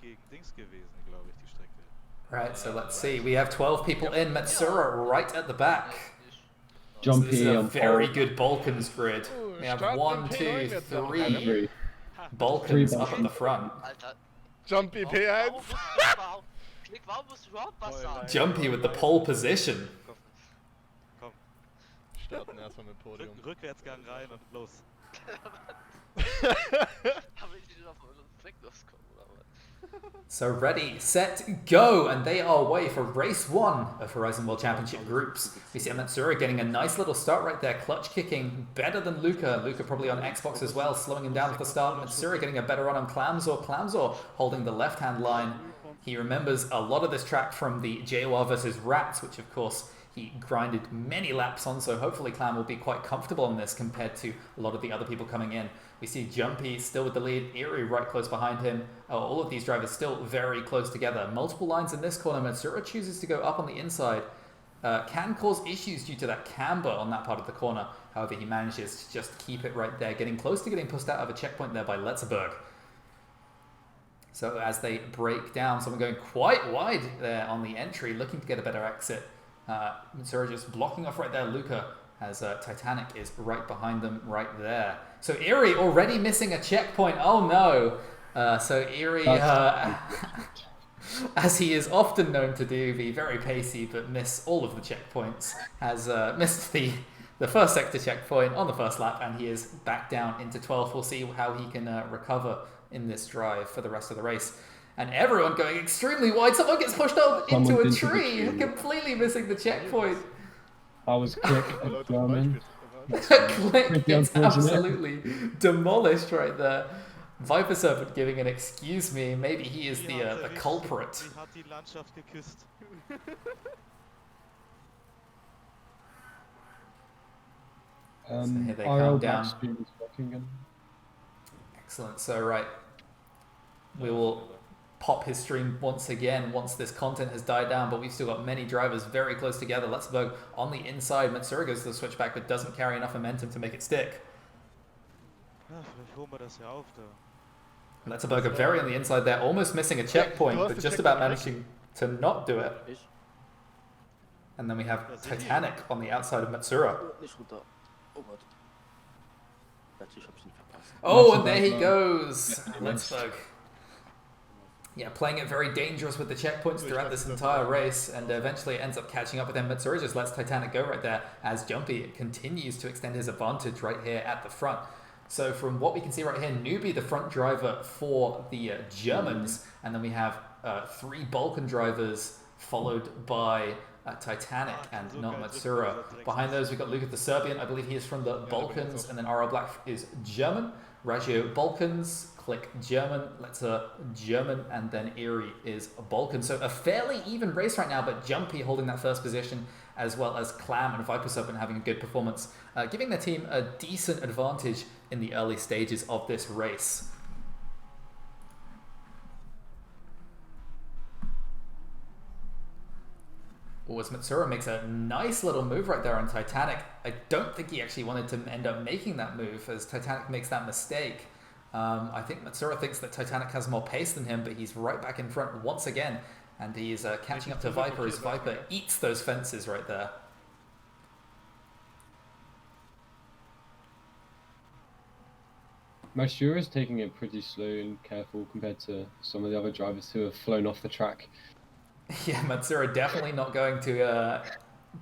gegen Dings gewesen, glaube ich, die Strecke. Right, so let's see. We have 12 people in. Matsura right at the back. Jumpy so this is a on very pole. good Balkans grid. We have 1, 2, 3 Balkans up at the front. Jumpy P1. Warum musst du überhaupt was sagen? Jumpy with the pole position. Komm. Starten erstmal mit Podium. Rückwärtsgang rein und los. Aber ich nicht auf den Fleck loskommen, oder was? So ready, set, go! And they are away for race 1 of Horizon World Championship groups. We see Matsura getting a nice little start right there, clutch kicking better than Luka. Luka probably on Xbox as well, slowing him down at the start. Matsura getting a better run on Clamsor. Clamsor holding the left-hand line. He remembers a lot of this track from the JOR versus Rats, which of course he grinded many laps on, so hopefully Clam will be quite comfortable on this compared to a lot of the other people coming in. We see Jumpy still with the lead, Eerie right close behind him. All of these drivers still very close together. Multiple lines in this corner. Matsura chooses to go up on the inside. Can cause issues due to that camber on that part of the corner. However, he manages to just keep it right there, getting close to getting pushed out of a checkpoint there by Letzebuerg. So as they break down, someone going quite wide there on the entry, looking to get a better exit. Matsura just blocking off right there, Luka, as Titanic is right behind them right there. So Eerie already missing a checkpoint. Oh no. So Eerie, as he is often known to do, be very pacey but miss all of the checkpoints, has missed the first sector checkpoint on the first lap, and he is back down into 12th. We'll see how he can recover in this drive for the rest of the race. And everyone going extremely wide. Someone gets pushed out into a tree, completely missing the checkpoint. I was Click German. Click gets absolutely demolished right there. ViperSerpent giving an excuse me. Maybe he is the culprit. So here they RL come down. is working again. Excellent. So right, we will pop his stream once again once this content has died down, but we've still got many drivers very close together. Letzebuerg on the inside. Matsura goes to the switchback but doesn't carry enough momentum to make it stick. Letzebuerg very on the inside there, almost missing a checkpoint, but just about managing to not do it. And then we have Titanic on the outside of Matsura. Oh, and there he goes. Letzebuerg. Yeah, playing it very dangerous with the checkpoints throughout this entire race, and eventually ends up catching up with him. Matsura just lets Titanic go right there as Jumpy continues to extend his advantage right here at the front. So from what we can see right here, Newbie, the front driver for the Germans, and then we have 3 Balkan drivers followed by Titanic and NotMatsura. Behind those, we've got LukaTheSrbin. I believe he is from the Balkans, and then RL Black is German. Ragio Balkans, Click German, Letzer German, and then Eerie is Balkan. So a fairly even race right now, but Jumpy holding that first position, as well as Clam and ViperSerpent having a good performance, giving their team a decent advantage in the early stages of this race. As Matsura makes a nice little move right there on Titanic. I don't think he actually wanted to end up making that move as Titanic makes that mistake. I think Matsura thinks that Titanic has more pace than him, but he's right back in front once again. And he is catching up to Viper as Viper eats those fences right there. Matsura is taking it pretty slow and careful compared to some of the other drivers who have flown off the track. Yeah, Matsura definitely not going to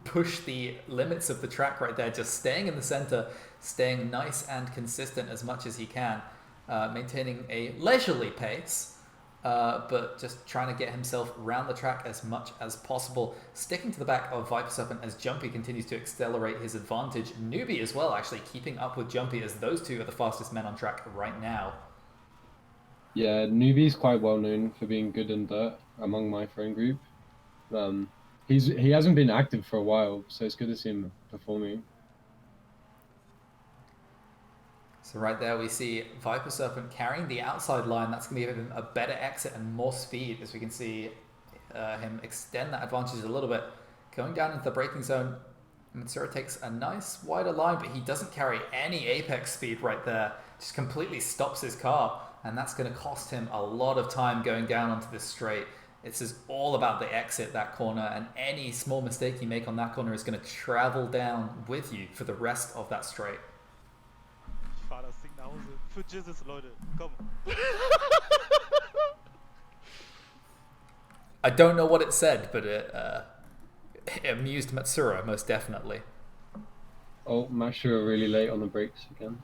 push the limits of the track right there, just staying in the center, staying nice and consistent as much as he can, maintaining a leisurely pace, but just trying to get himself around the track as much as possible, sticking to the back of ViperSerpent as Jumpy continues to accelerate his advantage. Newbie as well, actually keeping up with Jumpy, as those two are the fastest men on track right now. Yeah, Newbie's quite well known for being good in dirt among my friend group. He hasn't been active for a while, so it's good to see him performing. So right there we see ViperSerpent carrying the outside line. That's going to give him a better exit and more speed, as we can see him extend that advantage a little bit. Going down into the braking zone, Matsura takes a nice wider line, but he doesn't carry any apex speed right there. Just completely stops his car. and that's going to cost him a lot of time going down onto this straight. This is all about the exit, that corner, and any small mistake you make on that corner is going to travel down with you for the rest of that straight. Ich fahr das Ding nach Hause. Für Jesus, Leute. Komm. I don't know what it said, but it amused Matsura, most definitely. Oh, Matsura really late on the brakes again.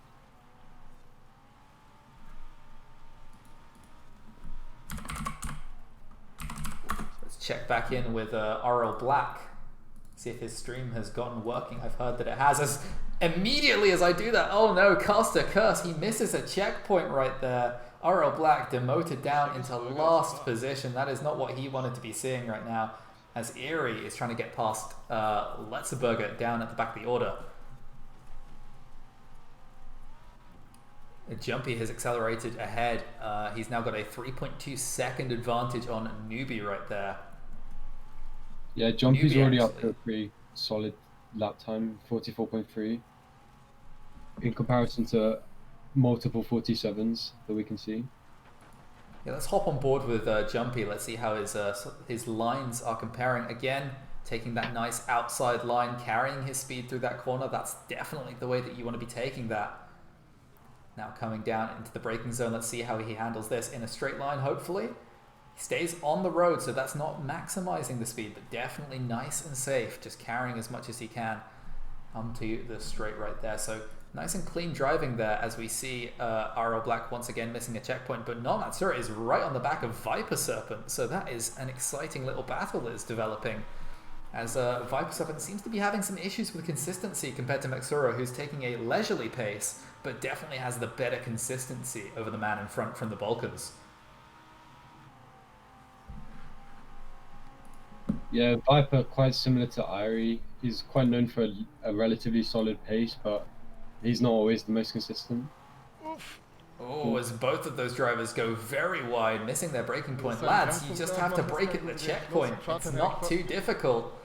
Let's check back in with RL Black. See if his stream has gotten working. I've heard that it has. As immediately as I do that, oh no, Caster Curse, he misses a checkpoint right there. RL Black demoted down into last position. That is not what he wanted to be seeing right now, as Eerie is trying to get past Letzebuerger down at the back of the order. Jumpy has accelerated ahead. He's now got a 3.2 second advantage on Newbie right there. Yeah, Jumpy's Newbie already up actually. to a pretty solid lap time, 44.3, in comparison to multiple 47s that we can see. Yeah, let's hop on board with Jumpy. Let's see how his lines are comparing. Again, taking that nice outside line, carrying his speed through that corner. That's definitely the way that you want to be taking that. Now coming down into the braking zone. Let's see how he handles this in a straight line, hopefully. He stays on the road, so that's not maximizing the speed, but definitely nice and safe, just carrying as much as he can onto the straight right there. So nice and clean driving there, as we see RL Black once again missing a checkpoint, but NotMatsura is right on the back of ViperSerpent, so that is an exciting little battle that is developing, as ViperSerpent seems to be having some issues with consistency compared to Matsura, who's taking a leisurely pace, but definitely has the better consistency over the man in front from the Balkans. Yeah, Viper quite similar to Irie. He's quite known for a relatively solid pace, but he's not always the most consistent. Oof. Oh, as both of those drivers go very wide, missing their braking point. Lads, you just have to brake at the checkpoint. It's not too difficult.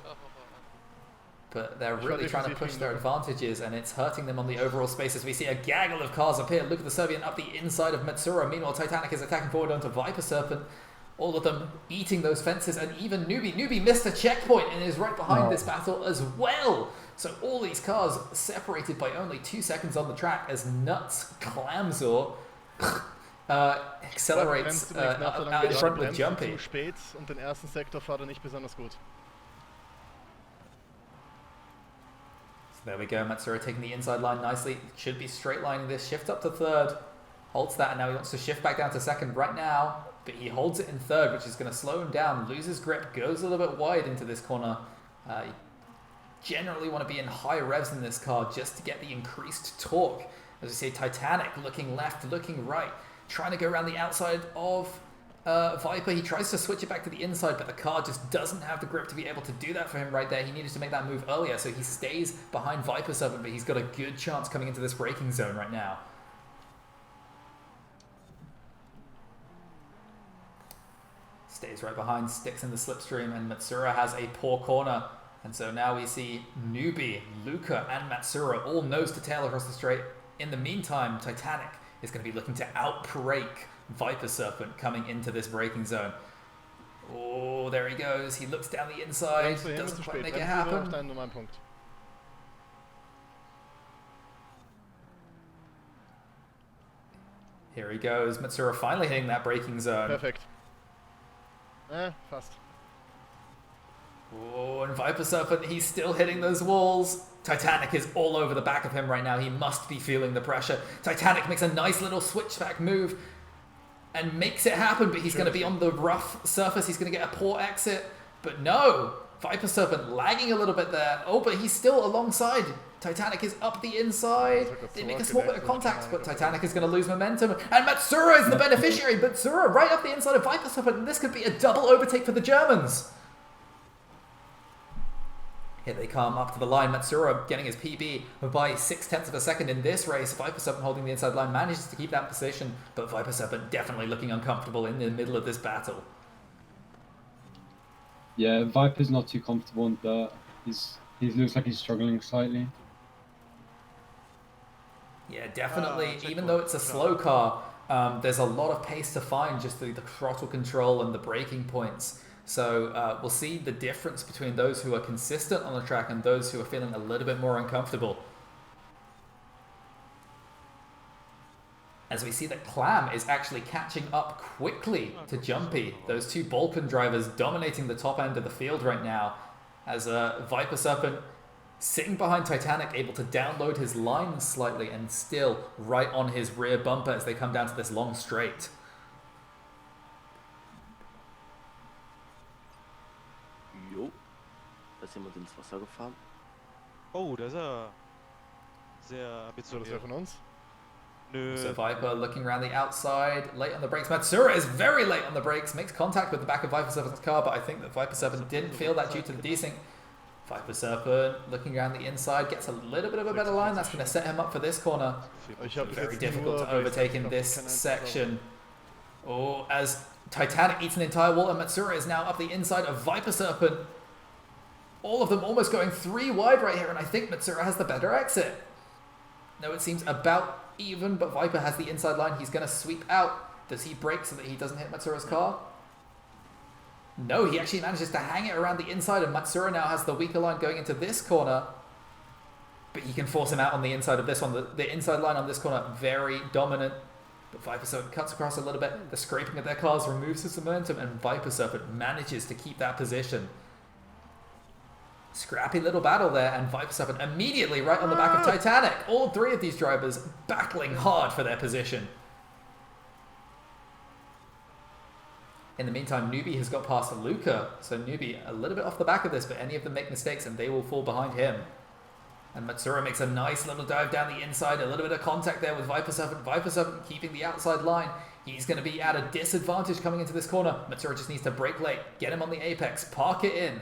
But they're really trying to push their advantages, and it's hurting them on the overall space as we see a gaggle of cars appear. LukaTheSrbin up the inside of Matsura. Meanwhile, Titanic is attacking forward onto ViperSerpent. All of them eating those fences, and even Newbie. Newbie missed a checkpoint and is right behind this battle as well. So all these cars separated by only 2 seconds on the track as Nuts Clamsor accelerates out in front with Jumpy. Zu spät und den ersten Sektor fährt nicht besonders gut. There we go, Matsura taking the inside line nicely. Should be straight lining this, shift up to third. Holds that, and now he wants to shift back down to second right now. But he holds it in third, which is going to slow him down. Loses grip, goes a little bit wide into this corner. You generally want to be in high revs in this car just to get the increased torque. As we see, Titanic looking left, looking right. Trying to go around the outside of Viper. He tries to switch it back to the inside, but the car just doesn't have the grip to be able to do that for him right there. He needed to make that move earlier, so he stays behind ViperSerpent, but he's got a good chance coming into this braking zone right now. Stays right behind, sticks in the slipstream, and Matsura has a poor corner. And so now we see Newbie, Luka, and Matsura all nose to tail across the straight. In the meantime, Titanic is going to be looking to outbrake ViperSerpent coming into this braking zone. Oh, there he goes. He looks down the inside, doesn't quite make it happen. Here he goes. Matsura finally hitting that braking zone. Perfekt. Fast. Oh, and ViperSerpent, he's still hitting those walls. Titanic is all over the back of him right now. He must be feeling the pressure. Titanic makes a nice little switchback move and makes it happen, but he's going to be on the rough surface. He's going to get a poor exit. But no, ViperSerpent lagging a little bit there. Oh, but he's still alongside. Titanic is up the inside. They make a small bit of contact, but Titanic is going to lose momentum. And Matsura is the beneficiary. Matsura right up the inside of ViperSerpent, and this could be a double overtake for the Germans. Here they come up to the line. Matsura getting his PB by 0.6 of a second in this race. ViperSerpent holding the inside line, manages to keep that position, but ViperSerpent definitely looking uncomfortable in the middle of this battle. Yeah, Viper's not too comfortable on dirt. He looks like he's struggling slightly. Yeah, definitely. Even though it's a slow car, there's a lot of pace to find just through the throttle control and the braking points. So we'll see the difference between those who are consistent on the track and those who are feeling a little bit more uncomfortable. As we see that Clam is actually catching up quickly to Jumpy. Those two Balkan drivers dominating the top end of the field right now. As ViperSerpent sitting behind Titanic, able to download his line slightly and still right on his rear bumper as they come down to this long straight. Jo, da ist jemand ins Wasser gefahren. Oh, da ist er sehr So, das ambitioniert. wäre von uns. Nö. So Viper looking around the outside, late on the brakes. Matsura is very late on the brakes, makes contact with the back of ViperSerpent's car, but I think that ViperSerpent didn't feel that due to the desync. ViperSerpent looking around the inside, gets a little bit of a better line. That's going to set him up for this corner. Ich habe bis Very jetzt difficult nur to overtake in this section. Oh, as Titanic eats an entire wall and Matsura is now up the inside of ViperSerpent. All of them almost going 3 wide right here, and I think Matsura has the better exit. No, it seems about even, but Viper has the inside line. He's going to sweep out. Does he brake so that he doesn't hit Matsura's car? No, he actually manages to hang it around the inside, and Matsura now has the weaker line going into this corner. But he can force him out on the inside of this one. The inside line on this corner, very dominant. But ViperSerpent cuts across a little bit. The scraping of their cars removes his momentum, and ViperSerpent manages to keep that position. Scrappy little battle there, and ViperSerpent immediately right on the back of Titanic. All 3 of these drivers battling hard for their position. In the meantime, Newbie has got past Luka, so Newbie a little bit off the back of this, but any of them make mistakes and they will fall behind him. And Matsura makes a nice little dive down the inside, a little bit of contact there with ViperSerpent. ViperSerpent keeping the outside line. He's going to be at a disadvantage coming into this corner. Matsura just needs to brake late, get him on the apex, park it in.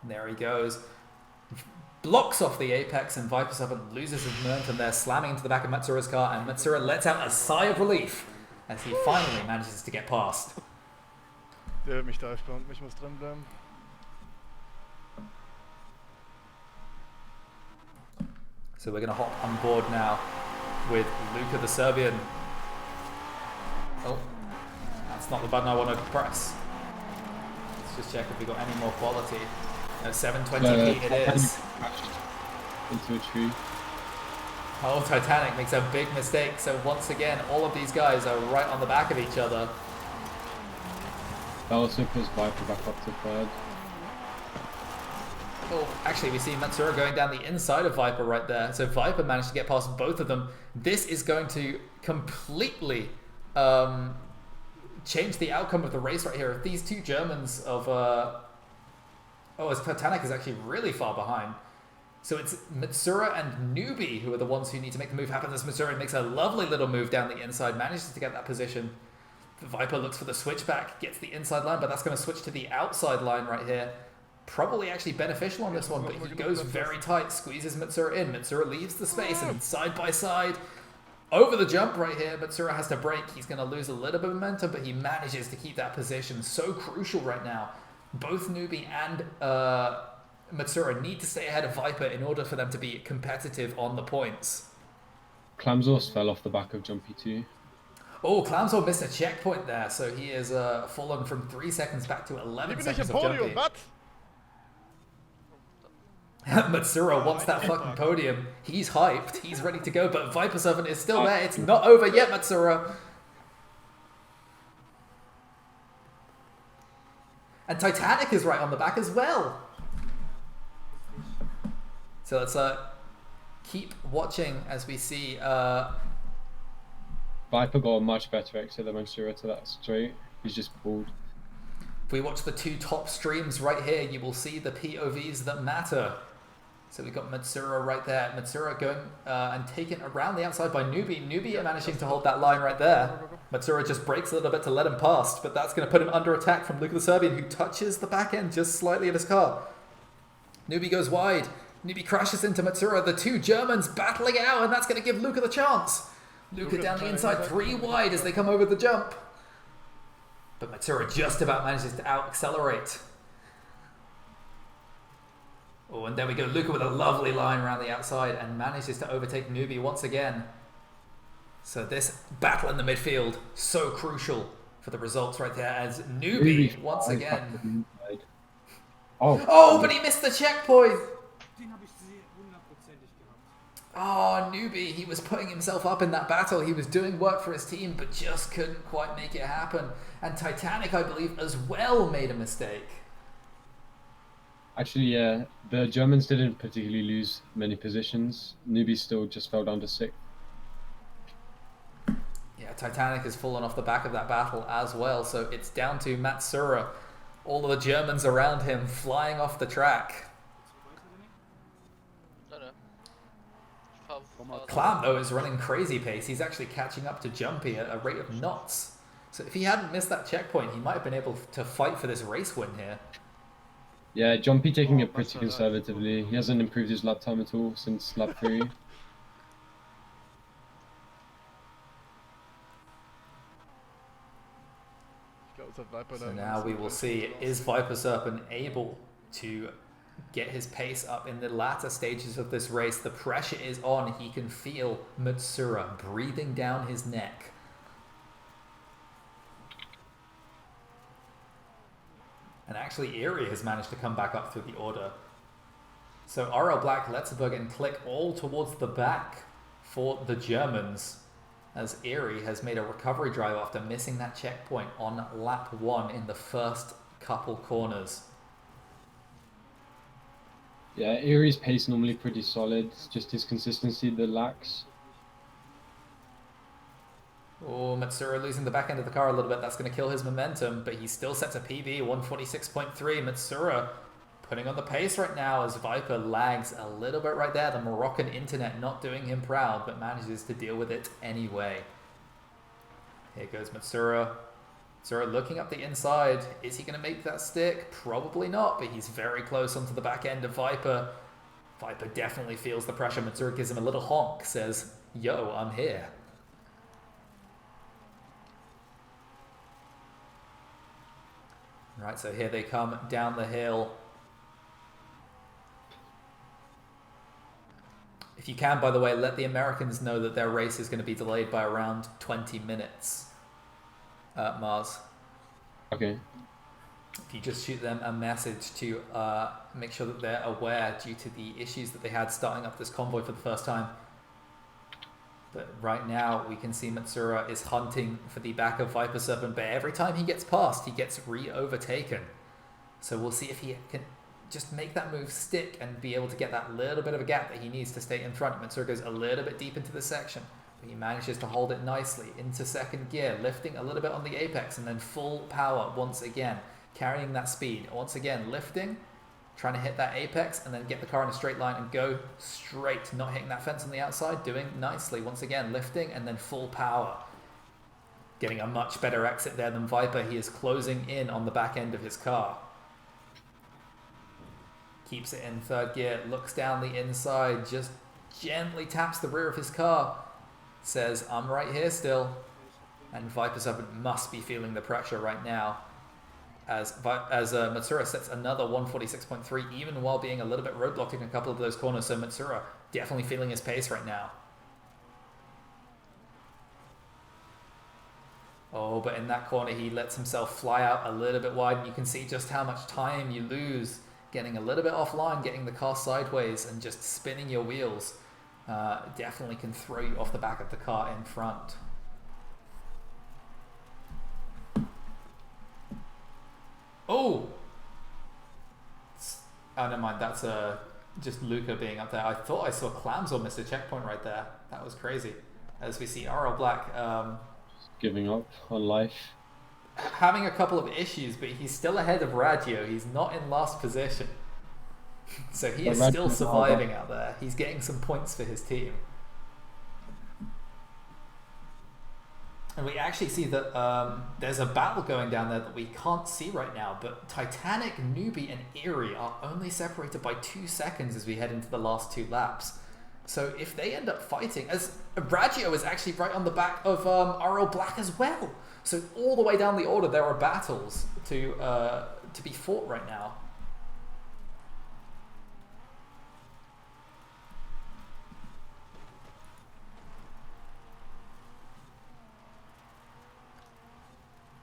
And there he goes. Blocks off the apex, and ViperSerpent loses his momentum there, slamming into the back of Matsura's car, and Matsura lets out a sigh of relief as he finally manages to get past. Der wird mich dive bomben, ich muss drin bleiben. So we're going to hop on board now with LukaTheSrbin. Oh, that's not the button I want to press. Let's just check if we got any more quality. No, 720p it is. Into a tree. Oh, Titanic makes a big mistake. So once again, all of these guys are right on the back of each other. That also puts Viper back up to 3rd. Oh, actually, we see Matsura going down the inside of Viper right there. So Viper managed to get past both of them. This is going to completely change the outcome of the race right here. If these 2 Germans of... Oh, as Titanic is actually really far behind. So it's Matsura and Newbie who are the ones who need to make the move happen. As Matsura makes a lovely little move down the inside, manages to get that position. The Viper looks for the switchback, gets the inside line, but that's going to switch to the outside line right here. Probably actually beneficial on this one, but he goes very tight, squeezes Matsura in. Matsura leaves the space, and side by side, over the jump right here, Matsura has to brake. He's going to lose a little bit of momentum, but he manages to keep that position. So crucial right now. Both Newbie and Matsura need to stay ahead of Viper in order for them to be competitive on the points. Clamsauce fell off the back of Jumpy too. Oh, Clamsor missed a checkpoint there, so he is fallen from 3 seconds back to 11 Ich bin nicht im seconds of Podium, Jumpy. was? Matsura wants that fucking podium. He's hyped. He's ready to go, but ViperSerpent is still there. It's not over yet, Matsura. And Titanic is right on the back as well. So let's keep watching as we see... Viper got a much better exit than Matsura to that straight. He's just pulled. If we watch the 2 top streams right here, you will see the POVs that matter. So we've got Matsura right there. Matsura going and taken around the outside by Newbie. Newbie managing to hold that line right there. Matsura just breaks a little bit to let him past, but that's going to put him under attack from LukaTheSrbin, who touches the back end just slightly of his car. Newbie goes wide. Newbie crashes into Matsura. The 2 Germans battling it out, and that's going to give Luka the chance. Luka down the inside, 3 wide as they come over the jump. But Matsura just about manages to out-accelerate. Oh, and there we go. Luka with a lovely line around the outside and manages to overtake Newbie once again. So this battle in the midfield, so crucial for the results right there, as Newbie once again. Oh, but he missed the checkpoint! Oh, Newbie, he was putting himself up in that battle. He was doing work for his team, but just couldn't quite make it happen. And Titanic, I believe, as well made a mistake. Actually, yeah, the Germans didn't particularly lose many positions. Newbie still just fell down to 6th. Yeah, Titanic has fallen off the back of that battle as well, so it's down to Matsura. All of the Germans around him flying off the track. Clam, though, is running crazy pace. He's actually catching up to Jumpy at a rate of knots. So if he hadn't missed that checkpoint, he might have been able to fight for this race win here. Yeah, Jumpy taking it pretty conservatively. He hasn't improved his lap time at all since lap 3. So now we will see, is ViperSerpent able to get his pace up in the latter stages of this race? The pressure is on. He can feel Matsura breathing down his neck. And actually, Erie has managed to come back up through the order. So RL Black, Letzebuerg, and Click all towards the back for the Germans, as Erie has made a recovery drive after missing that checkpoint on lap 1 in the first couple corners. Yeah, Erie's pace normally pretty solid. It's just his consistency that lacks. Oh, Matsura losing the back end of the car a little bit. That's going to kill his momentum, but he still sets a PB, 146.3. Matsura putting on the pace right now as Viper lags a little bit right there. The Moroccan internet not doing him proud, but manages to deal with it anyway. Here goes Matsura. Matsura looking up the inside. Is he going to make that stick? Probably not, but he's very close onto the back end of Viper. Viper definitely feels the pressure. Matsura gives him a little honk, says, yo, I'm here. Right, so here they come down the hill. If you can, by the way, let the Americans know that their race is going to be delayed by around 20 minutes. Mars. Okay. If you just shoot them a message to make sure that they're aware due to the issues that they had starting up this convoy for the first time. But right now we can see Matsura is hunting for the back of ViperSerpent, but every time he gets past, he gets re-overtaken. So we'll see if he can just make that move stick and be able to get that little bit of a gap that he needs to stay in front. Matsura goes a little bit deep into the section, but he manages to hold it nicely into second gear, lifting a little bit on the apex and then full power once again, carrying that speed. Once again, lifting, trying to hit that apex and then get the car in a straight line and go straight, not hitting that fence on the outside, doing nicely. Once again, lifting and then full power. Getting a much better exit there than Viper. He is closing in on the back end of his car. Keeps it in third gear, looks down the inside, just gently taps the rear of his car. Says, I'm right here still. And ViperSerpent must be feeling the pressure right now. As Matsura sets another 146.3, even while being a little bit roadblocked in a couple of those corners. So Matsura definitely feeling his pace right now. Oh, but in that corner, he lets himself fly out a little bit wide. And you can see just how much time you lose getting a little bit offline, getting the car sideways and just spinning your wheels. Definitely can throw you off the back of the car in front. Oh! Oh, never mind. That's just Luka being up there. I thought I saw Clams or missed a checkpoint right there. That was crazy. As we see RL Black... giving up on life. Having a couple of issues, but he's still ahead of Ragio. He's not in last position. So he is still surviving out there. He's getting some points for his team. And we actually see that there's a battle going down there that we can't see right now, but Titanic, Newbie, and Erie are only separated by 2 seconds as we head into the last 2 laps. So if they end up fighting, as Ragio is actually right on the back of RL Black as well. So all the way down the order, there are battles to be fought right now.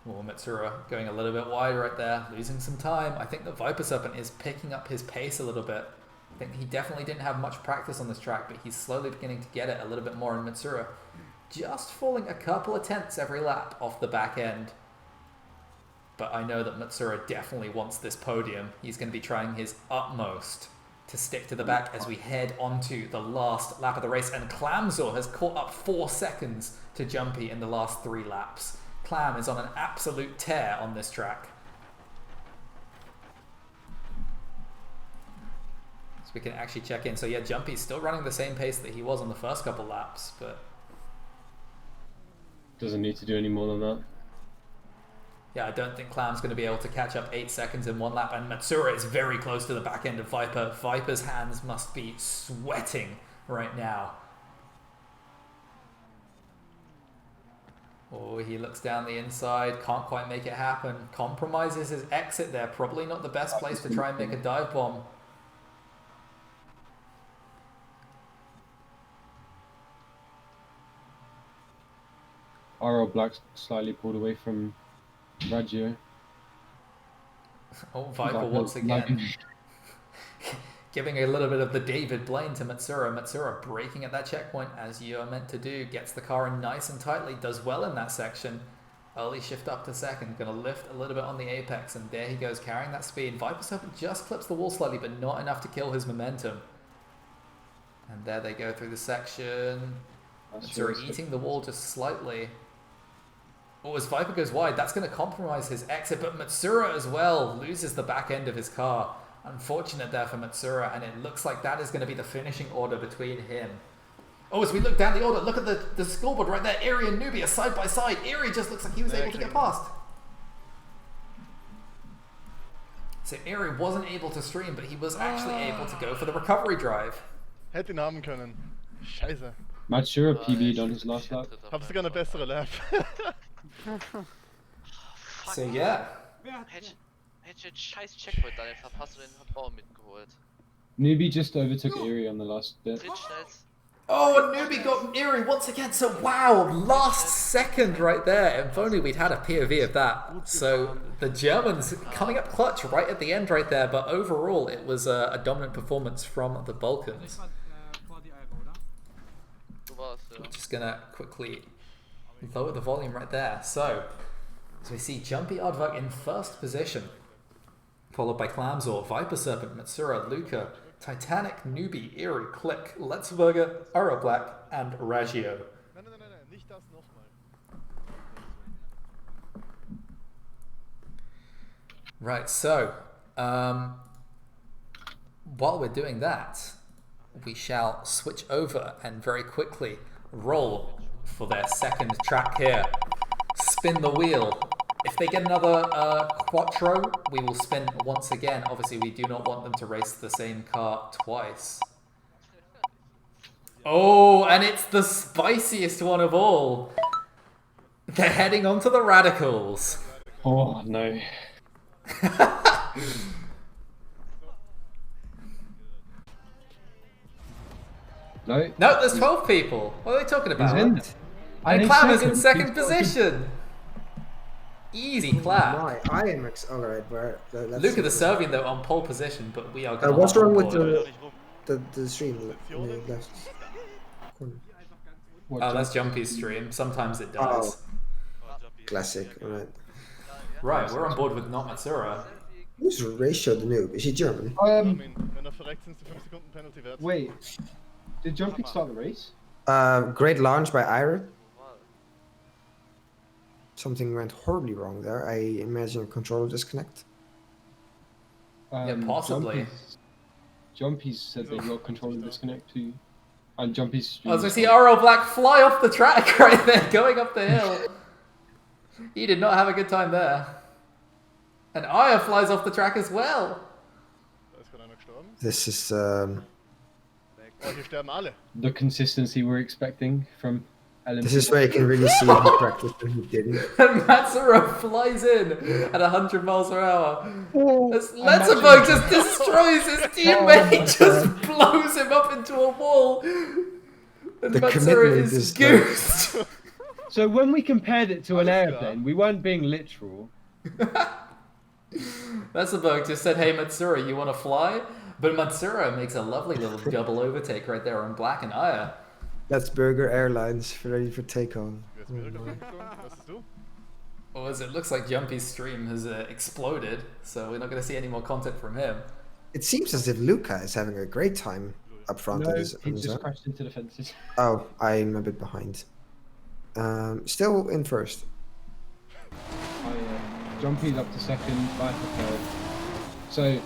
Oh, Matsura going a little bit wide right there, losing some time. I think the ViperSerpent is picking up his pace a little bit. I think he definitely didn't have much practice on this track, but he's slowly beginning to get it a little bit more in Matsura. Just falling a couple of tenths every lap off the back end. But I know that Matsura definitely wants this podium. He's going to be trying his utmost to stick to the back as we head onto the last lap of the race. And Clamzor has caught up 4 seconds to Jumpy in the last 3 laps. Clam is on an absolute tear on this track. So we can actually check in. So yeah, Jumpy's still running the same pace that he was on the first couple laps, but doesn't need to do any more than that. yeah, I don't think Clam's going to be able to catch up 8 seconds in 1 lap, and Matsura is very close to the back end of Viper. Viper's hands must be sweating right now. Oh, he looks down the inside, can't quite make it happen. Compromises his exit there, probably not the best place to try and make a dive bomb. RL Black slightly pulled away from Ragio. Oh, Viper once again. Giving a little bit of the David Blaine to Matsura. Matsura braking at that checkpoint as you are meant to do. Gets the car in nice and tightly. Does well in that section. Early shift up to second. Going to lift a little bit on the apex. And there he goes carrying that speed. ViperSerpent just clips the wall slightly, but not enough to kill his momentum. And there they go through the section. Matsura eating the wall just slightly. Oh, as Viper goes wide, that's going to compromise his exit. But Matsura as well loses the back end of his car. Unfortunate there for Matsura, and it looks like that is going to be the finishing order between him. Oh, as we look down the order, look at the scoreboard right there. Eerie and Nubia side by side. Eerie just looks like he was able to get past. So Eerie wasn't able to stream, but he was actually able to go for the recovery drive. Hätte ihn haben können. Scheiße. Matsura PB'd on his last lap. Hab sogar eine bessere Lap. So yeah. Hätte ich den scheiß Checkpoint da verpasst und den Baum mitgeholt. Newbie just overtook Eerie on the last bit. Drittschnellst. Oh, and Newbie got Eerie once again. So wow, last second right there. If only we'd had a POV of that. So the Germans coming up clutch right at the end right there. But overall, it was a dominant performance from the Balkans. Just gonna quickly lower the volume right there. So we see JumpyArvdark in first position, followed by Clamzor, ViperSerpent, Matsura, Luka, Titanic, Newbie, Eerie, Click, Letzebuerger, RL Black, and Ragio. Nein, nicht das nochmal. Right, so while we're doing that, we shall switch over and very quickly roll for their second track here. Spin the wheel. If they get another Quattro, we will spin once again. Obviously, we do not want them to race the same car twice. Oh, and it's the spiciest one of all. They're heading on to the Radicals. Oh, no. No, there's 12 people. What are they talking about? And Clam is in second position. Easy clap. My, I am alright, but LukaTheSrbin though on pole position, but we are going what's wrong with board. the stream in the left corner? Oh, that's Jumpy's stream. Sometimes it does. Classic, alright. Right, we're on board with NotMatsura. Who's Ragiothenoob? Is he German? Wenn verreckt, sind 5 Sekunden Penalty wert. Wait, did Jumpy start the race? Great launch by Ira. Something went horribly wrong there. I imagine a controller disconnect. Yeah, possibly. Jumpy's said they got controller disconnect too. And Jumpy's stream. As we see RL Black fly off the track right there, going up the hill. He did not have a good time there. And Aya flies off the track as well. Da ist gerade einer gestorben. This is Oh, hier sterben alle. The consistency we're expecting from LMP. this is where you can really see he practiced and he didn't. And Matsura flies in at 100 miles per hour. As Letzebuerg just destroys his teammate, just blows him up into a wall. And The Matsura commitment is is goosed. So when we compared it to an Alles klar. airplane, we weren't being literal. Letzebuerg just said, hey Matsura, you want to fly? But Matsura makes a lovely little double overtake right there on Black and Aya. LetzebuergLP Airlines ready for takeoff. Wer ist mir geflogen? Was ist du? Well, as it looks like Jumpy's stream has exploded, so we're not going to see any more content from him. It seems as if Luka is having a great time up front. No, on he his just own. crashed into the fences. Oh, I'm a bit behind. Still in first. Jumpy's up to second, Viper third. So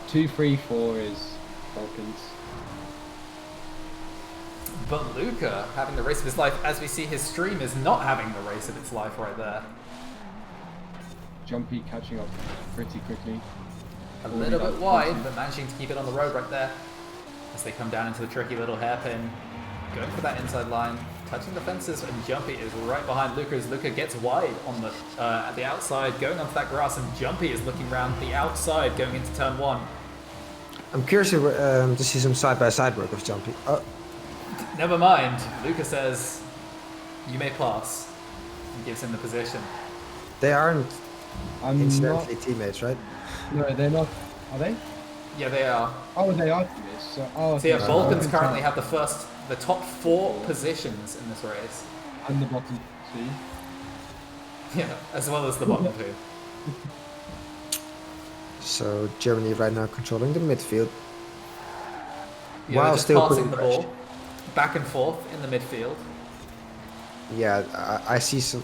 2, 3, 4 is Balkans. But Luka having the race of his life, as we see his stream is not having the race of its life right there. Jumpy catching up pretty quickly. A little bit wide, but managing to keep it on the road right there. As they come down into the tricky little hairpin. Going for that inside line, touching the fences, and Jumpy is right behind Luka as Luka gets wide on the at the outside, going onto that grass, and Jumpy is looking around the outside, going into turn 1. I'm curious to see some side-by-side work of Jumpy. Oh, Never mind, Luka says, you may pass, and gives him the position. they aren't I'm incidentally not. teammates, right? No, they're not. Are they? Yeah, they are. Oh, they are teammates. So, So yeah, okay. Balkans So- currently have the top 4 positions in this race. And the bottom 2. Yeah, as well as the bottom 2. So Germany right now controlling the midfield. Yeah, While they're just still passing putting the pressure. ball back and forth in the midfield. Yeah, I see some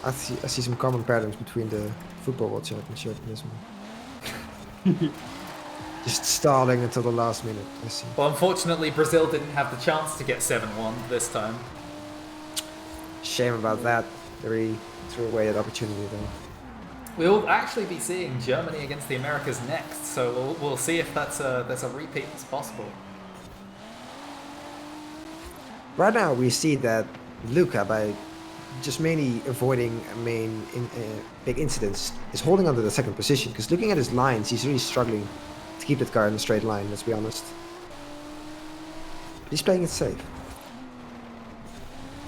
common patterns between the Football World Championship and this one. Just stalling until the last minute. I see. Well, unfortunately, Brazil didn't have the chance to get 7-1 this time. Shame about that. They really threw away that opportunity though. We'll actually be seeing Germany against the Americas next, so we'll see if that's a repeat that's possible. Right now we see that Luka, by just mainly avoiding big incidents, is holding on to the second position. Because looking at his lines, he's really struggling to keep that car in a straight line, let's be honest. He's playing it safe.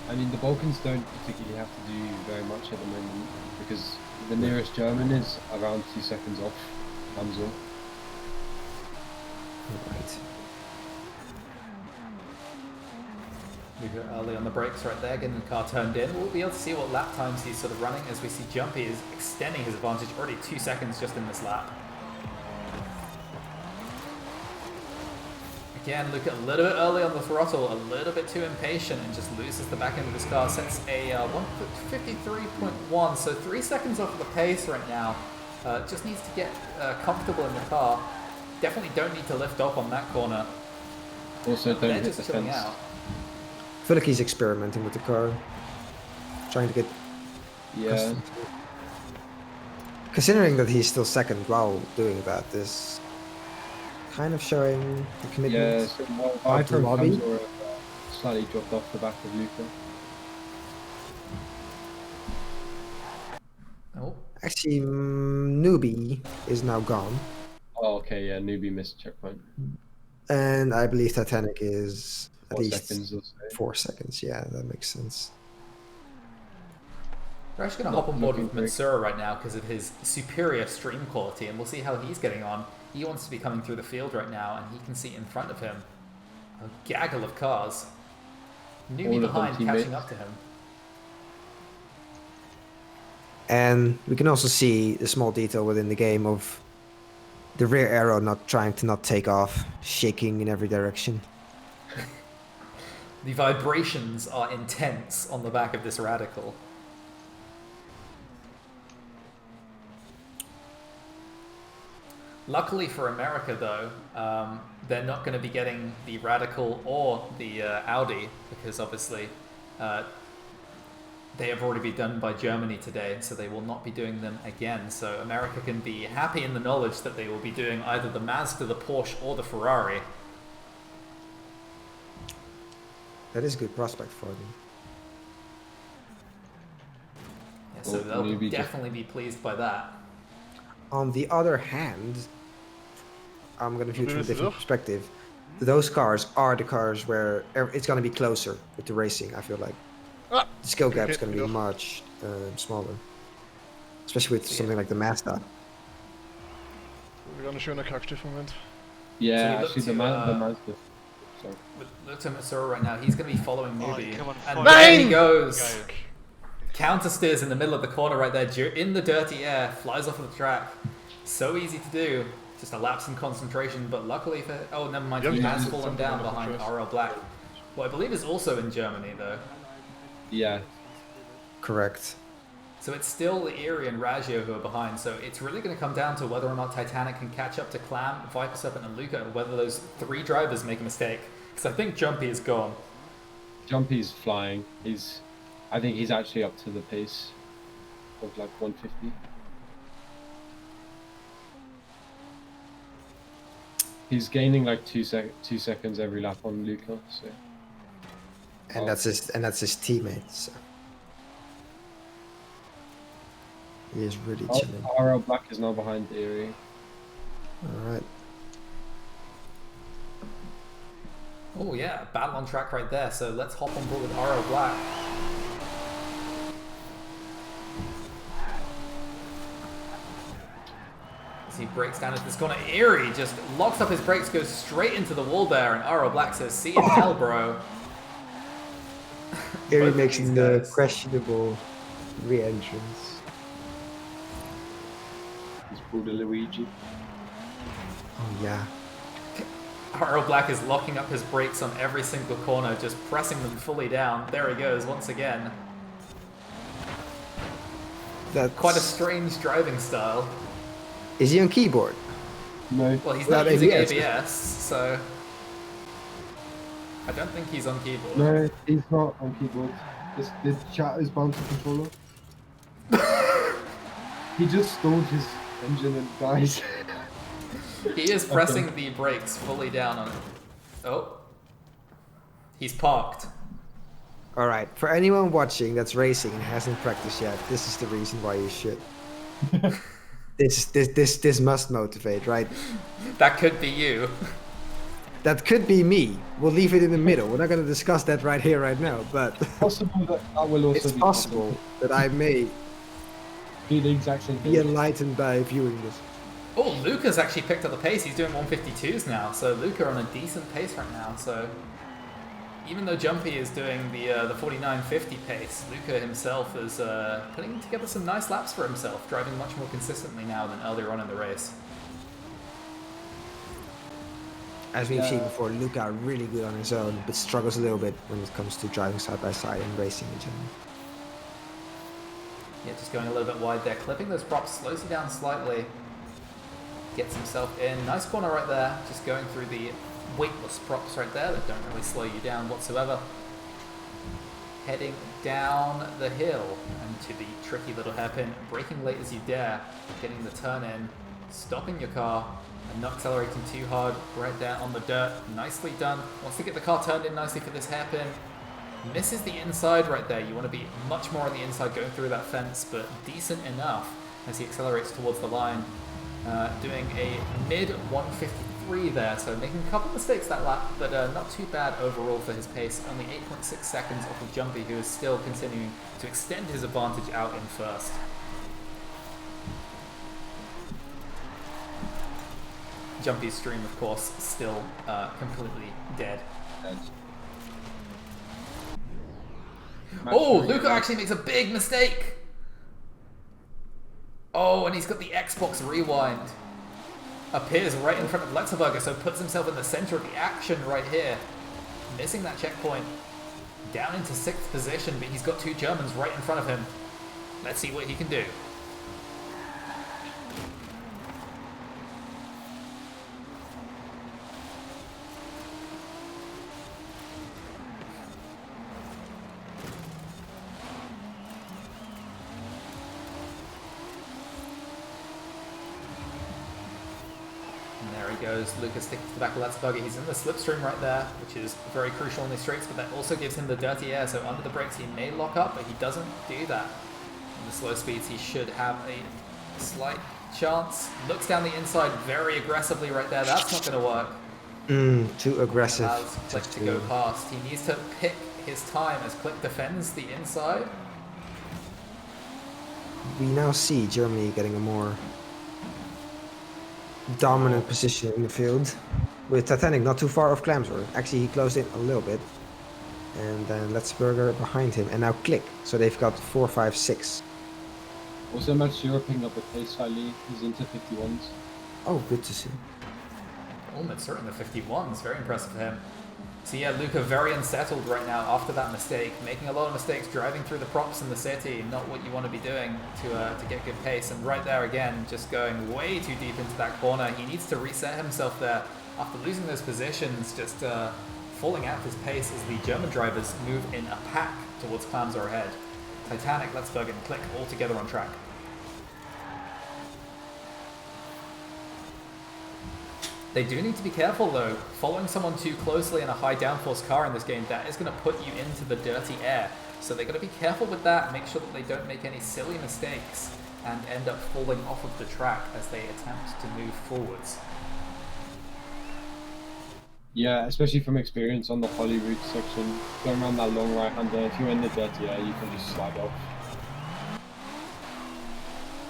I mean, the Balkans don't particularly have to do very much at the moment because the nearest German is around 2 seconds off Hamza. Right. We go early on the brakes right there, getting the car turned in. We'll be able to see what lap times he's sort of running as we see Jumpy is extending his advantage, already 2 seconds just in this lap. Again, look at a little bit early on the throttle, a little bit too impatient, and just loses the back end of his car. Sets a 1:53.1, so 3 seconds off of the pace right now. Just needs to get comfortable in the car. Definitely don't need to lift off on that corner. Also, don't They're hit the just chilling fence. out. I feel like he's experimenting with the car, trying to get. Yeah. Considering that he's still second while doing that is kind of showing the commitment. Yeah, so Viper and lobby. Hamza have slightly dropped off the back of Luka. Oh, Actually, Newbie is now gone, Oh, okay, yeah, newbie missed checkpoint. and I believe Titanic is at 4 least seconds or so. 4 seconds. Yeah, that makes sense. we're actually going to Not hop on board with looking great. Matsura right now because of his superior stream quality, and we'll see how he's getting on. He wants to be coming through the field right now, and he can see in front of him a gaggle of cars. All Newbie of them behind, catching teammates. up to him. And we can also see the small detail within the game of the rear arrow not trying to not take off, shaking in every direction. The vibrations are intense on the back of this Radical. Luckily for America, though, they're not going to be getting the Radical or the Audi because obviously they have already been done by Germany today, so they will not be doing them again. So America can be happy in the knowledge that they will be doing either the Mazda, the Porsche, or the Ferrari. That is a good prospect for them. Yeah, so Or they'll maybe just- definitely be pleased by that. On the other hand, I'm going to view it from a Who is it different up? perspective. Those cars are the cars where it's going to be closer with the racing, I feel like. Ah! the skill gap is Hit going to me be off. much smaller, especially with something like the Mazda. Wir gaan een schöne Kakstief-moment. Yeah, So we look actually, the to, Mazda. Sorry. With LukaTheSrbin right now, he's going to be following Oh, Newbie. come on, And follow. there he Nein! goes. Geil. Counter steers in the middle of the corner right there, in the dirty air, flies off of the track. So easy to do. Just a lapse in concentration, but luckily for... Oh, never mind, he Yeah, has yeah, fallen something down on the behind first. RL Black. Well, I believe is also in Germany, though. Yeah. Correct. So it's still Erie and Ragio who are behind, so it's really going to come down to whether or not Titanic can catch up to Clam, ViperSerpent and Luka, and whether those 3 drivers make a mistake. Because I think Jumpy is gone. Jumpy's flying. I think he's actually up to the pace of like 150. He's gaining like 2 seconds every lap on Luka. So. And that's his teammate. So. He is really chilling. RL Black is now behind Erie. All right. Oh yeah, battle on track right there, so let's hop on board with RL Black. As he breaks down into this corner, Erie just locks up his brakes, goes straight into the wall there, and RL Black says, see you in hell, bro. Erie Both of makes these the guys. questionable re-entrance. He's pulled a Luigi. Oh yeah. RL Black is locking up his brakes on every single corner, just pressing them fully down. There he goes once again. That's Quite a strange driving style. Is he on keyboard? No. Well, he's Without not using ABS. ABS, so I don't think he's on keyboard. No, he's not on keyboard. The chat is bound to controller. He just stalled his engine and dies. He is pressing the brakes fully down on it. Oh. He's parked. All right. For anyone watching that's racing and hasn't practiced yet, this is the reason why you should. This must motivate, right? That could be you. That could be me. We'll leave it in the middle. We're not going to discuss that right here, right now. But Possible that will also it's be possible that I may be the exact same be thing. enlightened by viewing this. Oh, Luka's actually picked up the pace. He's doing 152s now, so Luka on a decent pace right now. So even though Jumpy is doing the 49.50 pace, Luka himself is putting together some nice laps for himself, driving much more consistently now than earlier on in the race. As we've seen before, Luka really good on his own, but struggles a little bit when it comes to driving side by side and racing in general. Yeah, just going a little bit wide there, clipping those props, slows you down slightly. Gets himself in. Nice corner right there. Just going through the weightless props right there that don't really slow you down whatsoever. Heading down the hill and to the tricky little hairpin. Braking late as you dare. Getting the turn in. Stopping your car. And not accelerating too hard. Right there on the dirt. Nicely done. Wants to get the car turned in nicely for this hairpin. Misses the inside right there. You want to be much more on the inside going through that fence, but decent enough as he accelerates towards the line. Doing a mid 153 there, so making a couple mistakes that lap, but not too bad overall for his pace. Only 8.6 seconds off of Jumpy, who is still continuing to extend his advantage out in first. Jumpy's stream, of course, still completely dead. Oh, Luka actually makes a big mistake! Oh, and he's got the Xbox Rewind. Appears right in front of LetzebuergLP, so puts himself in the center of the action right here. Missing that checkpoint. Down into 6th position, but he's got 2 Germans right in front of him. Let's see what he can do. There he goes. Luka sticking to the back of LetzebuergLP. He's in the slipstream right there, which is very crucial in these straights, but that also gives him the dirty air, so under the brakes he may lock up, but he doesn't do that. In the slow speeds he should have a slight chance. Looks down the inside very aggressively right there. That's not going to work. Too aggressive. Allows Click to go past. He needs to pick his time as Click defends the inside. We now see Germany getting a more dominant position in the field, with Titanic not too far off Clamsworth. Actually, he closed in a little bit. And then LetzebuergLP behind him, and now Click. So they've got 4, 5, 6. Also, Matsura picking up the pace slightly. He's into 51s. Oh, good to see. Oh, Matsura in the 51s, very impressive for him. So yeah, Luka very unsettled right now after that mistake, making a lot of mistakes driving through the props in the city, not what you want to be doing to get good pace. And right there again, just going way too deep into that corner. He needs to reset himself there after losing those positions, just falling out of his pace as the German drivers move in a pack towards Clamsor ahead. Titanic, LetzebuergLP and Click all together on track. They do need to be careful though. Following someone too closely in a high downforce car in this game, that is going to put you into the dirty air. So they've got to be careful with that, make sure that they don't make any silly mistakes and end up falling off of the track as they attempt to move forwards. Yeah, especially from experience on the Holly route section, going around that long right-hander, if you're in the dirty air, you can just slide off.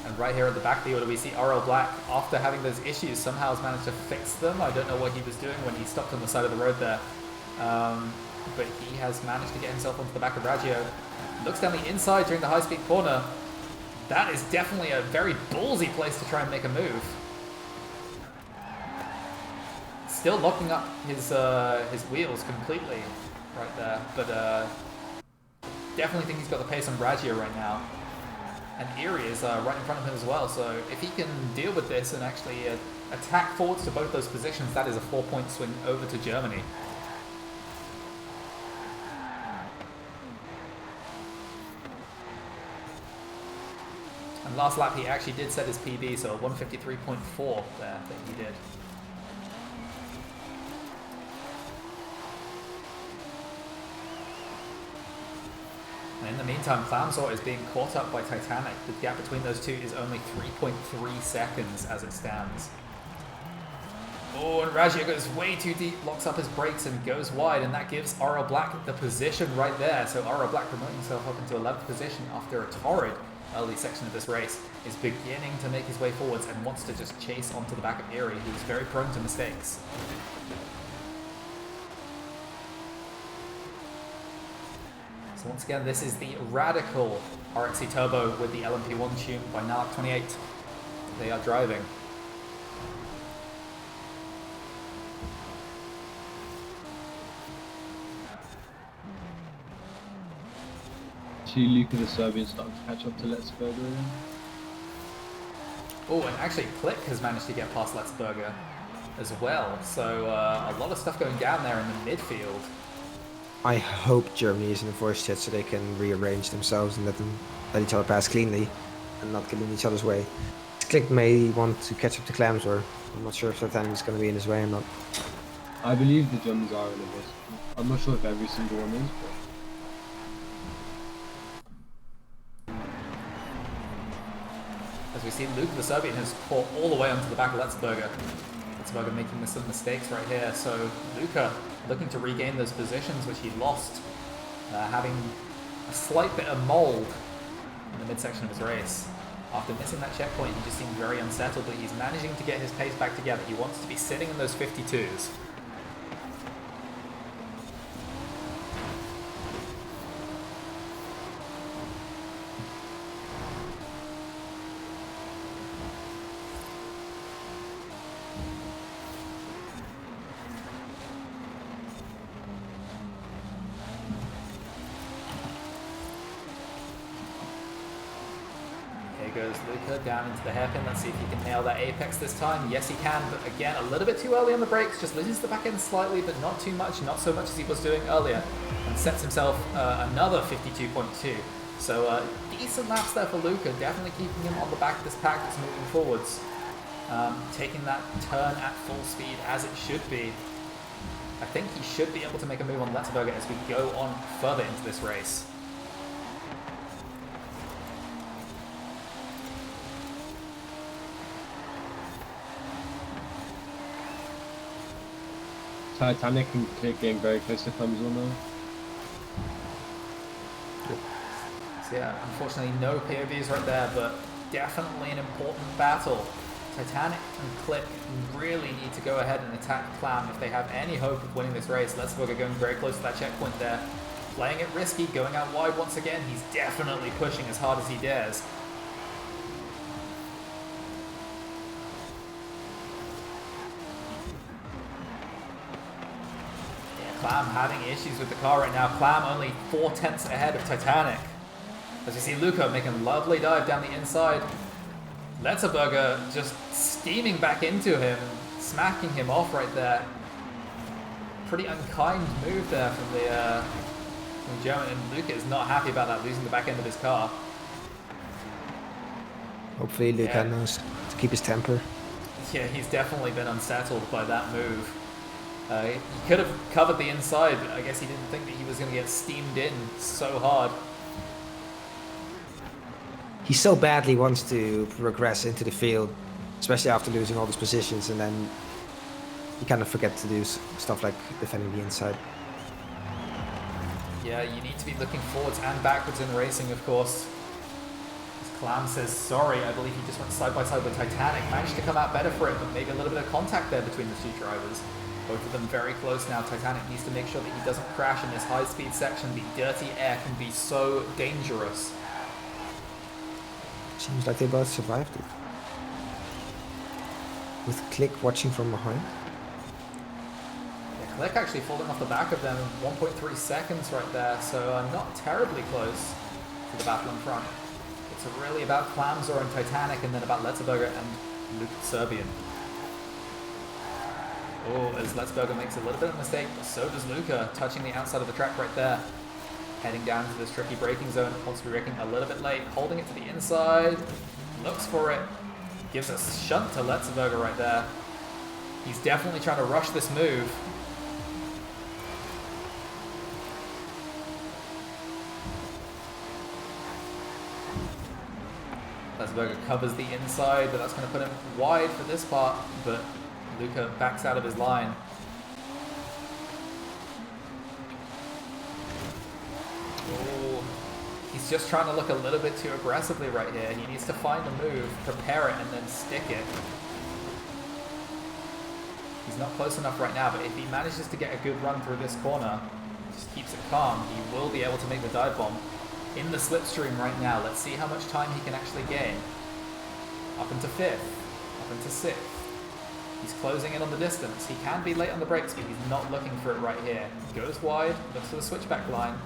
And right here at the back of the order, we see RL Black, after having those issues, somehow has managed to fix them. I don't know what he was doing when he stopped on the side of the road there. But he has managed to get himself onto the back of Ragio. Looks down the inside during the high-speed corner. That is definitely a very ballsy place to try and make a move. Still locking up his wheels completely right there, but definitely think he's got the pace on Ragio right now. And Erie is right in front of him as well, so if he can deal with this and actually attack forwards to both those positions, that is a 4-point swing over to Germany. And last lap he actually did set his PB, so a 153.4 there that he did. And in the meantime, Clamsor is being caught up by Titanic. The gap between those two is only 3.3 seconds as it stands. Oh, and Ragio goes way too deep, locks up his brakes and goes wide, and that gives RL Black the position right there. So RL Black promoting himself up into 11th position after a torrid early section of this race, is beginning to make his way forwards and wants to just chase onto the back of Erie, who's very prone to mistakes. So once again, this is the Radical RXC Turbo with the LMP1 tune by Nalak28. They are driving. LukaTheSrbin starting to catch up to LetzebuergLP. Oh, and actually Click has managed to get past LetzebuergLP as well. So a lot of stuff going down there in the midfield. I hope Germany is in the voice chat so they can rearrange themselves and let each other pass cleanly and not get in each other's way. Click may want to catch up to Clamsor. I'm not sure if Titanic is going to be in his way or not. I believe the Germans are in a bit. I'm not sure if every single one is, but... As we see, LukaTheSrbin has caught all the way onto the back of LetzebuergLP. LetzebuergLP making some mistakes right here. So Luka looking to regain those positions which he lost, having a slight bit of mold in the midsection of his race. After missing that checkpoint, he just seemed very unsettled, but he's managing to get his pace back together. He wants to be sitting in those 52s. Goes Luka down into the hairpin. Let's see if he can nail that apex this time. Yes, he can, but again, a little bit too early on the brakes. Just loses the back end slightly, but not too much, not so much as he was doing earlier, and sets himself another 52.2. So decent laps there for Luka, definitely keeping him on the back of this pack that's moving forwards. Taking that turn at full speed as it should be. I think he should be able to make a move on LetzebuergLP as we go on further into this race. Titanic and Click getting very close to Clamsor now. So yeah, unfortunately no POVs right there, but definitely an important battle. Titanic and Click really need to go ahead and attack Clam if they have any hope of winning this race. LetzebuergLP going very close to that checkpoint there. Playing it risky, going out wide once again. He's definitely pushing as hard as he dares. Yeah, Clam having issues with the car right now. Clam only 4/10 ahead of Titanic. As you see Luka making a lovely dive down the inside. LetzebuergLP just steaming back into him, smacking him off right there. Pretty unkind move there from the German, and Luka is not happy about that, losing the back end of his car. Hopefully Luka knows to keep his temper. Yeah, he's definitely been unsettled by that move. He could have covered the inside, but I guess he didn't think that he was going to get steamed in so hard. He so badly wants to progress into the field, especially after losing all these positions, and then you kind of forget to do stuff like defending the inside. Yeah, you need to be looking forwards and backwards in racing, of course. As Clam says sorry, I believe he just went side by side with Titanic. Managed to come out better for it, but maybe a little bit of contact there between the two drivers. Both of them very close now. Titanic needs to make sure that he doesn't crash in this high-speed section. The dirty air can be so dangerous. Seems like they both survived it. With Click watching from behind. Yeah, Click actually falling off the back of them 1.3 seconds right there, so not terribly close to the battle in front. It's really about Clamzor and Titanic, and then about LetzebuergLP and LukaTheSrbin. Oh, as LetzebuergLP makes a little bit of a mistake, but so does Luka, touching the outside of the track right there. Heading down to this tricky braking zone, wants to be braking a little bit late, holding it to the inside, looks for it, gives a shunt to LetzebuergLP right there. He's definitely trying to rush this move. LetzebuergLP covers the inside, but that's going to put him wide for this part, but Luka backs out of his line. Oh, he's just trying to look a little bit too aggressively right here. He needs to find a move, prepare it, and then stick it. He's not close enough right now, but if he manages to get a good run through this corner, just keeps it calm, he will be able to make the dive bomb. In the slipstream right now, let's see how much time he can actually gain. Up into 5th, up into 6th. He's closing in on the distance. He can be late on the brakes, but he's not looking for it right here. Goes wide, looks for the switchback line.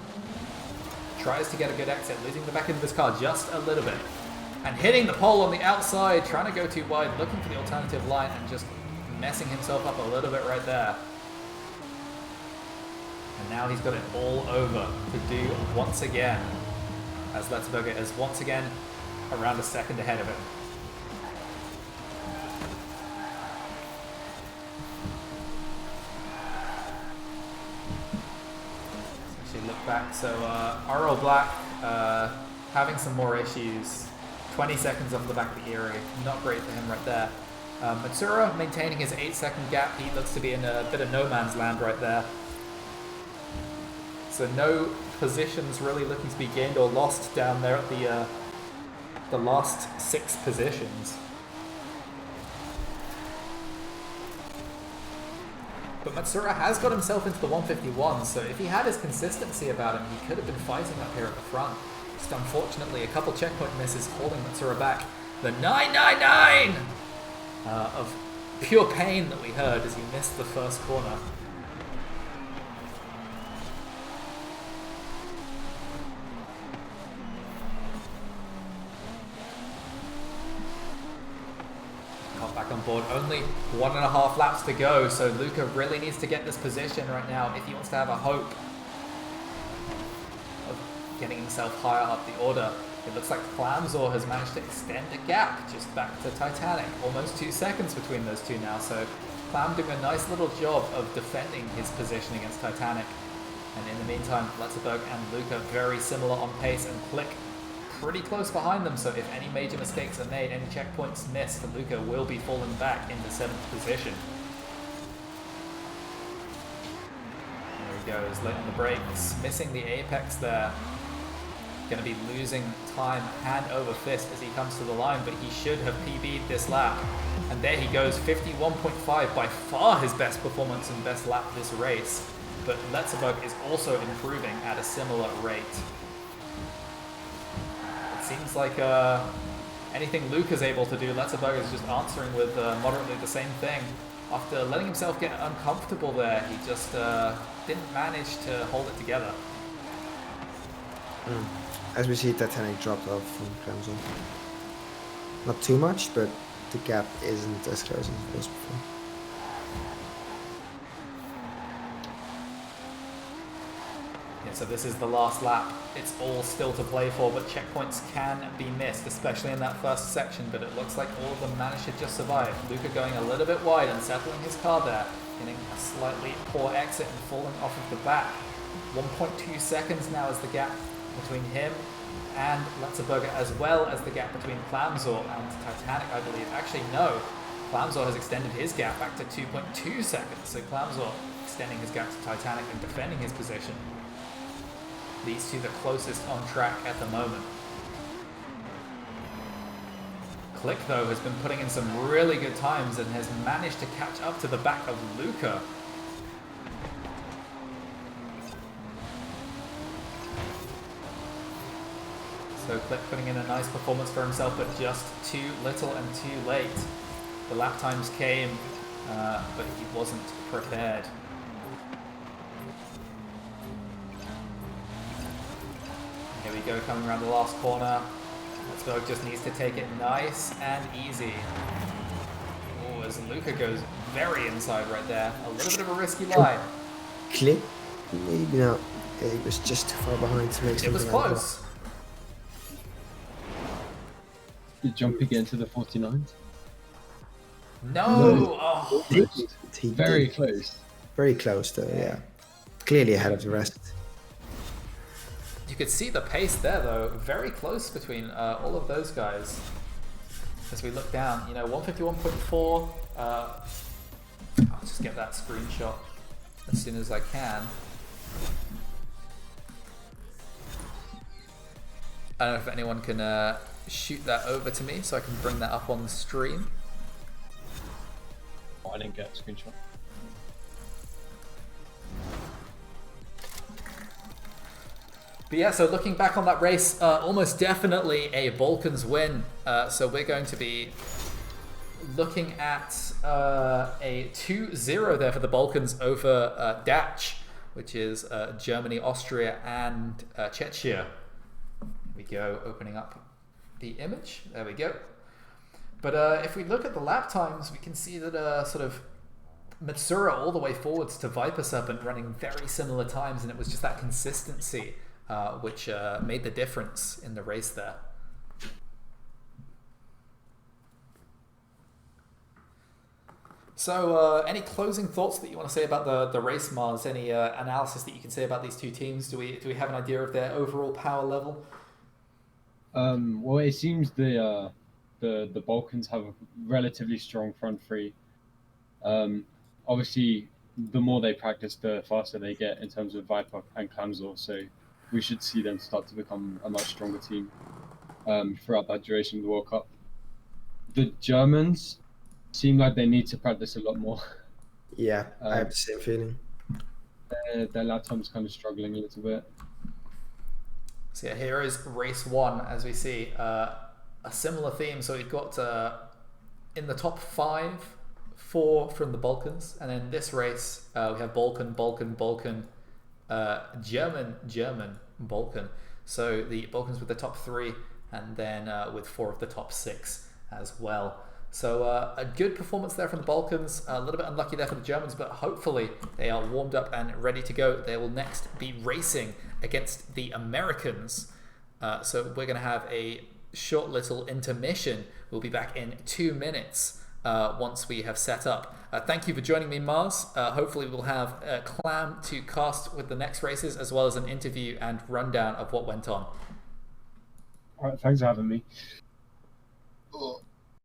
Tries to get a good exit, losing the back end of his car just a little bit. And hitting the pole on the outside, trying to go too wide, looking for the alternative line, and just messing himself up a little bit right there. And now he's got it all over to do once again, as LetzebuergLP is once again around a second ahead of him. Look back, so RL Black having some more issues, 20 seconds off the back of the Erie, not great for him right there. Matsura maintaining his 8-second gap, he looks to be in a bit of no man's land right there. So no positions really looking to be gained or lost down there at the last 6 positions. But Matsura has got himself into the 151, so if he had his consistency about him, he could have been fighting up here at the front. Just unfortunately, a couple checkpoint misses holding Matsura back. The 999 of pure pain that we heard as he missed the first corner. Back on board, only 1.5 laps to go, so Luka really needs to get this position right now if he wants to have a hope of getting himself higher up the order. It looks like Clamzor has managed to extend a gap just back to Titanic, almost 2 seconds between those two now, so Clam doing a nice little job of defending his position against Titanic. And in the meantime, LetzebuergLP and Luka very similar on pace, and Click pretty close behind them, so if any major mistakes are made, any checkpoints missed, Luka will be falling back into 7th position. There he goes, late on the brakes, missing the apex there. Going to be losing time hand over fist as he comes to the line, but he should have PB'd this lap. And there he goes, 51.5, by far his best performance and best lap this race. But Letzebuerg is also improving at a similar rate. It seems like anything Luka's able to do, Letzebuerg is just answering with moderately the same thing. After letting himself get uncomfortable there, he just didn't manage to hold it together. As we see, Titanic dropped off from Clemson. Not too much, but the gap isn't as close as it was before. Yeah, so this is the last lap. It's all still to play for, but checkpoints can be missed, especially in that first section, but it looks like all of them managed to just survive. Luka going a little bit wide and settling his car there, getting a slightly poor exit and falling off of the back. 1.2 seconds now is the gap between him and Letzebuerg, as well as the gap between Clamzor and Titanic, I believe. Actually, no. Clamzor has extended his gap back to 2.2 seconds, so Clamzor extending his gap to Titanic and defending his position. These two the closest on track at the moment. Click, though, has been putting in some really good times and has managed to catch up to the back of Luka. So Click putting in a nice performance for himself, but just too little and too late. The lap times came, but he wasn't prepared. Here we go, coming around the last corner. Letzebuerg just needs to take it nice and easy. Oh, as Luka goes very inside right there. A little bit of a risky line. Click? Maybe not. He was just too far behind to make something. It was close. Did Jumpy get into the 49s? No! Oh. He Very did. close. Very close, though, yeah. Clearly ahead of the rest. You could see the pace there, though. Very close between all of those guys. As we look down, you know, 151.4. I'll just get that screenshot as soon as I can. I don't know if anyone can shoot that over to me so I can bring that up on the stream. Oh, I didn't get a screenshot. But yeah, so looking back on that race, almost definitely a Balkans win. So we're going to be looking at a 2-0 there for the Balkans over Dutch, which is Germany, Austria, and Czechia. Here we go, opening up the image. There we go. But if we look at the lap times, we can see that sort of Matsura all the way forwards to ViperSerpent running very similar times, and it was just that consistency which made the difference in the race there. So any closing thoughts that you want to say about the race, Mars? Any analysis that you can say about these two teams? Do we have an idea of their overall power level? Well, it seems the Balkans have a relatively strong front three. Obviously, the more they practice, the faster they get in terms of Viper and Clamzor. So we should see them start to become a much stronger team throughout that duration of the World Cup. The Germans seem like they need to practice a lot more. Yeah, I have the same feeling. Their lap time's kind of struggling a little bit. So yeah, here is race one, as we see a similar theme. So we've got in the top 5, 4 from the Balkans, and in this race we have Balkan, German, Balkan. So the Balkans with the top 3, and then with 4 of the top 6 as well. So a good performance there from the Balkans. A little bit unlucky there for the Germans, but hopefully they are warmed up and ready to go. They will next be racing against the Americans. So we're going to have a short little intermission. We'll be back in 2 minutes once we have set up. Thank you for joining me, Mars. Hopefully we'll have a Clam to cast with the next races, as well as an interview and rundown of what went on. All right, thanks for having me.